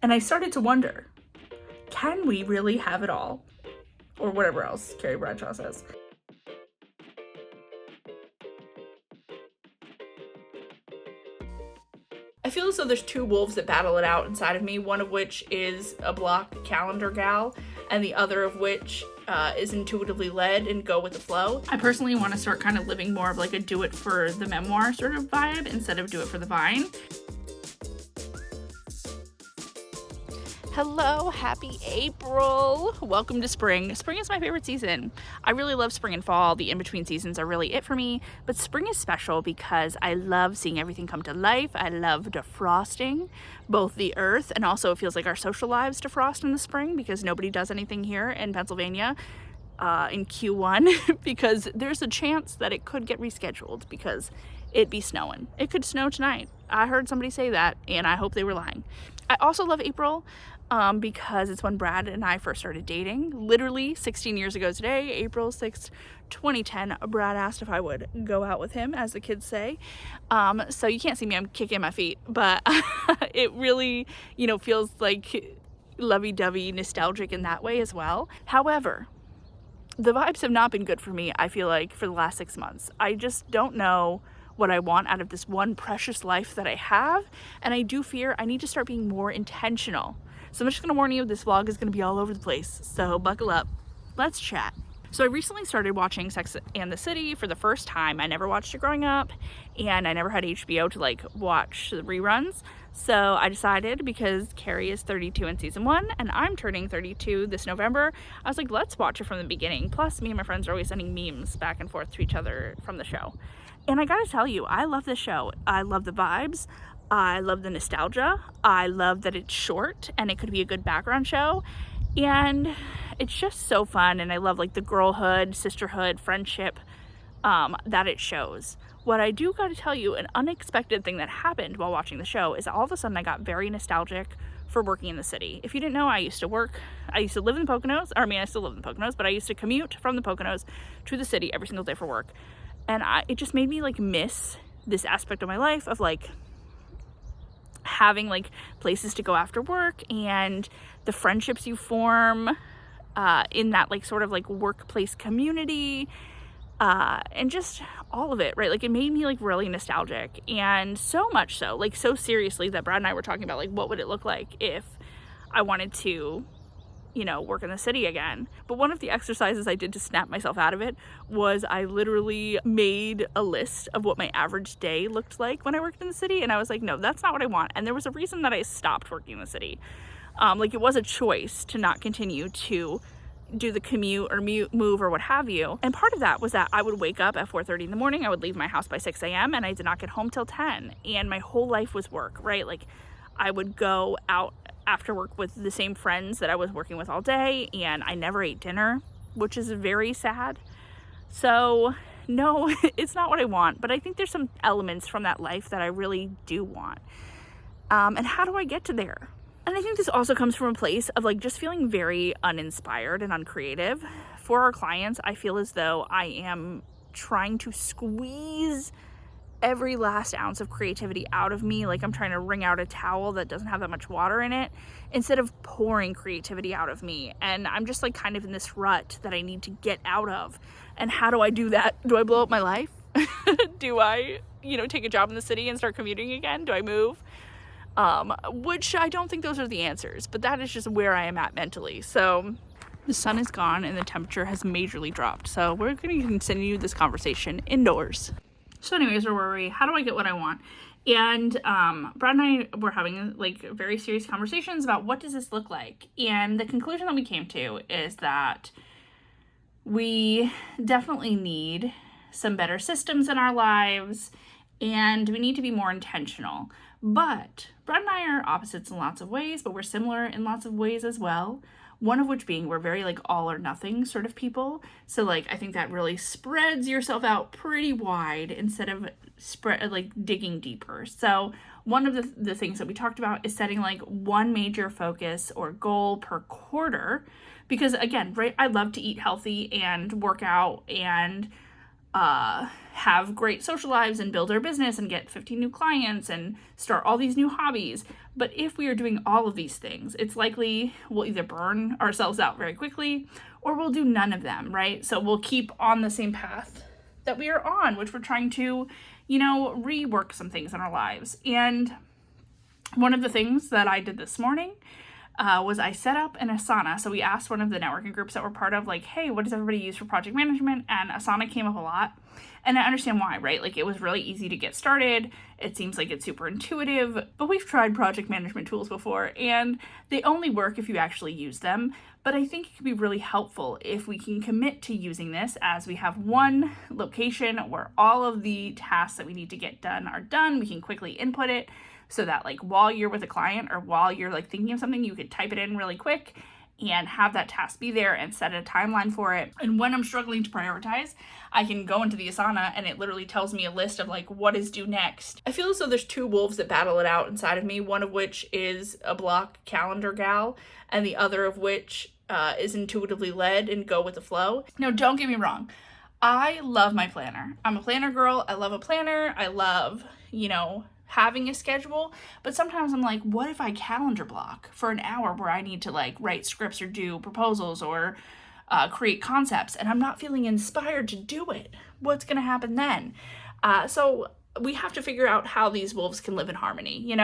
And I started to wonder, can we really have it all? Or whatever else Carrie Bradshaw says. I feel as though there's two wolves that battle it out inside of me, one of which is a block calendar gal, and the other of which is intuitively led and go with the flow. I personally want to start kind of living more of like a do it for the memoir sort of vibe instead of do it for the vine. Hello, happy April. Welcome to spring. Spring is my favorite season. I really love spring and fall. The in-between seasons are really it for me, but spring is special because I love seeing everything come to life. I love defrosting both the earth, and also it feels like our social lives defrost in the spring because nobody does anything here in Pennsylvania in Q1 because there's a chance that it could get rescheduled because it'd be snowing. It could snow tonight. I heard somebody say that, and I hope they were lying. I also love April because it's when Brad and I first started dating. Literally 16 years ago today, April 6th, 2010, Brad asked if I would go out with him, as the kids say. So you can't see me, I'm kicking my feet, but it really, feels like lovey-dovey, nostalgic in that way as well. However, the vibes have not been good for me, I feel like, for the last 6 months. I just don't know what I want out of this one precious life that I have, and I do fear I need to start being more intentional. So I'm just gonna warn you, this vlog is gonna be all over the place, so buckle up. Let's chat. So I recently started watching Sex and the City for the first time. I never watched it growing up, and I never had HBO to watch the reruns. So I decided, because Carrie is 32 in season 1 and I'm turning 32 this November, I was like, let's watch it from the beginning. Plus, me and my friends are always sending memes back and forth to each other from the show. And I gotta tell you, I love this show. I love the vibes. I love the nostalgia. I love that it's short and it could be a good background show. And it's just so fun. And I love the girlhood, sisterhood, friendship that it shows. What I do gotta tell you, an unexpected thing that happened while watching the show is all of a sudden I got very nostalgic for working in the city. If you didn't know, I used to live in the Poconos. I still live in the Poconos, but I used to commute from the Poconos to the city every single day for work. And it just made me miss this aspect of my life of having places to go after work and the friendships you form in that workplace community and just all of it, right? It made me really nostalgic, and so much so, so seriously that Brad and I were talking about what would it look like if I wanted to work in the city again. But one of the exercises I did to snap myself out of it was I literally made a list of what my average day looked like when I worked in the city, and I was like, no, that's not what I want. And there was a reason that I stopped working in the city. It was a choice to not continue to do the commute or move or what have you. And part of that was that I would wake up at 4:30 in the morning, I would leave my house by 6 a.m. and I did not get home till 10. And my whole life was work, right? I would go out after work with the same friends that I was working with all day, and I never ate dinner, which is very sad. So no, it's not what I want, but I think there's some elements from that life that I really do want. And how do I get to there? And I think this also comes from a place of just feeling very uninspired and uncreative. For our clients, I feel as though I am trying to squeeze every last ounce of creativity out of me, I'm trying to wring out a towel that doesn't have that much water in it, instead of pouring creativity out of me. And I'm just kind of in this rut that I need to get out of. And how do I do that? Do I blow up my life? Do I, take a job in the city and start commuting again? Do I move? Which I don't think those are the answers, but that is just where I am at mentally. So the sun is gone and the temperature has majorly dropped. So we're going to continue this conversation indoors. So anyways, where were we? How do I get what I want? And Brad and I were having very serious conversations about what does this look like? And the conclusion that we came to is that we definitely need some better systems in our lives, and we need to be more intentional. But Brad and I are opposites in lots of ways, but we're similar in lots of ways as well. One of which being we're very all or nothing sort of people. So I think that really spreads yourself out pretty wide instead of digging deeper. So one of the things that we talked about is setting one major focus or goal per quarter, because again, right, I love to eat healthy and work out and have great social lives and build our business and get 15 new clients and start all these new hobbies. But if we are doing all of these things, it's likely we'll either burn ourselves out very quickly or we'll do none of them, right? So we'll keep on the same path that we are on, which we're trying to, rework some things in our lives. And one of the things that I did this morning was I set up an Asana. So we asked one of the networking groups that we're part of, like, hey, what does everybody use for project management? And Asana came up a lot. And I understand why, right? Like, it was really easy to get started. It seems like it's super intuitive, but we've tried project management tools before and they only work if you actually use them. But I think it could be really helpful if we can commit to using this, as we have one location where all of the tasks that we need to get done are done. We can quickly input it so that, like, while you're with a client or while you're like thinking of something, you could type it in really quick and have that task be there and set a timeline for it. And when I'm struggling to prioritize, I can go into the Asana and it literally tells me a list of like what is due next. I feel as though there's two wolves that battle it out inside of me, one of which is a block calendar gal and the other of which is intuitively led and go with the flow. Now, don't get me wrong. I love my planner. I'm a planner girl. I love a planner. I love, having a schedule, but sometimes I'm like, what if I calendar block for an hour where I need to like write scripts or do proposals or create concepts and I'm not feeling inspired to do it? What's going to happen then? So we have to figure out how these wolves can live in harmony,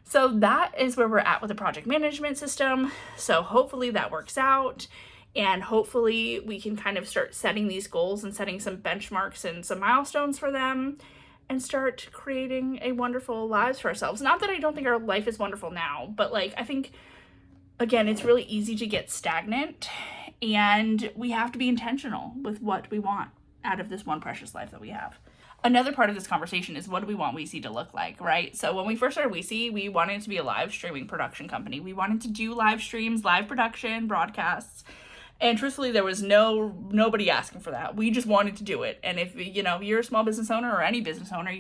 So that is where we're at with the project management system. So hopefully that works out. And hopefully we can kind of start setting these goals and setting some benchmarks and some milestones for them and start creating a wonderful lives for ourselves. Not that I don't think our life is wonderful now, but like, I think, again, it's really easy to get stagnant and we have to be intentional with what we want out of this one precious life that we have. Another part of this conversation is, what do we want WeSee to look like, right? So when we first started WeSee, we wanted to be a live streaming production company. We wanted to do live streams, live production, broadcasts. And truthfully, there was nobody asking for that. We just wanted to do it. And if, you're a small business owner or any business owner,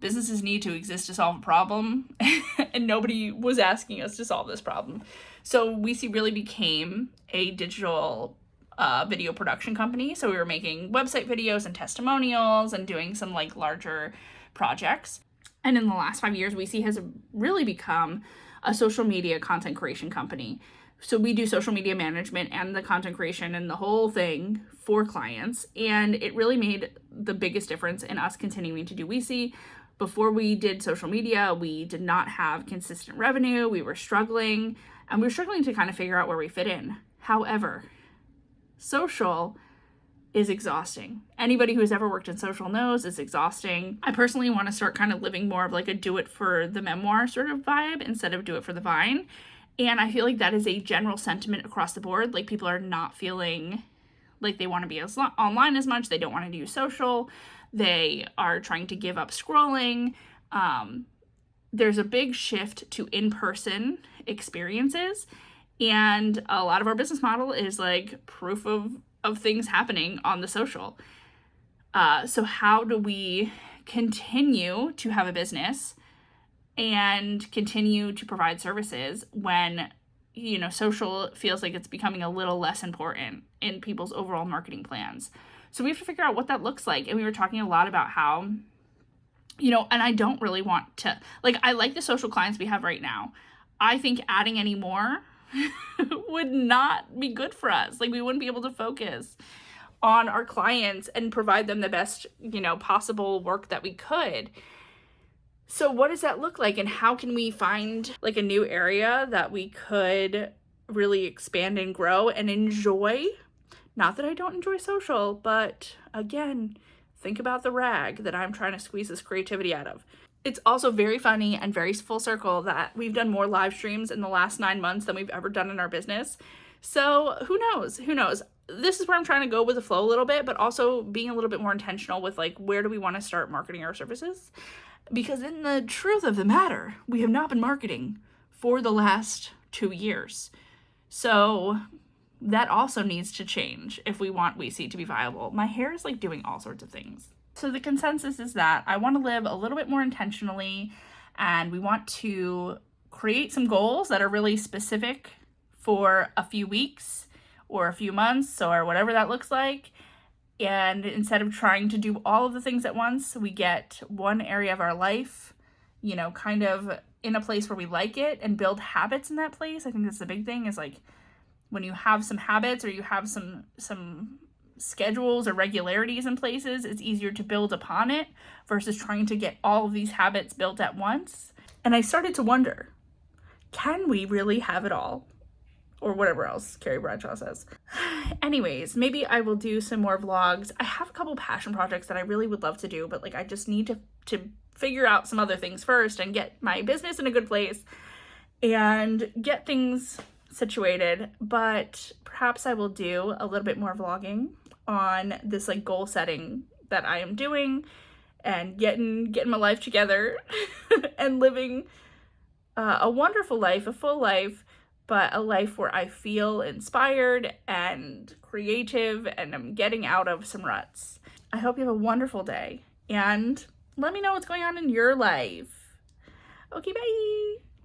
businesses need to exist to solve a problem. And nobody was asking us to solve this problem. So WeSee really became a digital video production company. So we were making website videos and testimonials and doing some like larger projects. And in the last 5 years, WeSee has really become a social media content creation company. So we do social media management and the content creation and the whole thing for clients. And it really made the biggest difference in us continuing to do WeSee. Before we did social media, we did not have consistent revenue. We were struggling, and we were struggling to kind of figure out where we fit in. However, social is exhausting. Anybody who's ever worked in social knows it's exhausting. I personally want to start kind of living more of like a do it for the memoir sort of vibe instead of do it for the vine. And I feel like that is a general sentiment across the board. Like, people are not feeling like they want to be online as much. They don't want to do social. They are trying to give up scrolling. There's a big shift to in-person experiences. And a lot of our business model is like proof of things happening on the social. So how do we continue to have a business and continue to provide services when, social feels like it's becoming a little less important in people's overall marketing plans? So we have to figure out what that looks like. And we were talking a lot about how, and I don't really want to, like, I like the social clients we have right now. I think adding any more would not be good for us. Like, we wouldn't be able to focus on our clients and provide them the best, possible work that we could. So what does that look like, and how can we find like a new area that we could really expand and grow and enjoy? Not that I don't enjoy social, but again, think about the rag that I'm trying to squeeze this creativity out of. It's also very funny and very full circle that we've done more live streams in the last 9 months than we've ever done in our business. So who knows? This is where I'm trying to go with the flow a little bit, but also being a little bit more intentional with like, where do we want to start marketing our services? Because in the truth of the matter, we have not been marketing for the last 2 years. So that also needs to change if we want WeSee to be viable. My hair is like doing all sorts of things. So the consensus is that I want to live a little bit more intentionally, and we want to create some goals that are really specific for a few weeks or a few months or whatever that looks like. And instead of trying to do all of the things at once, we get one area of our life, you know, kind of in a place where we like it and build habits in that place. I think that's the big thing, is like when you have some habits or you have some schedules or regularities in places, it's easier to build upon it versus trying to get all of these habits built at once. And I started to wonder, can we really have it all? Or whatever else Carrie Bradshaw says. Anyways, maybe I will do some more vlogs. I have a couple passion projects that I really would love to do, but like I just need to figure out some other things first and get my business in a good place and get things situated. But perhaps I will do a little bit more vlogging on this like goal setting that I am doing and getting my life together and living a wonderful life, a full life, but a life where I feel inspired and creative and I'm getting out of some ruts. I hope you have a wonderful day and let me know what's going on in your life. Okay, bye.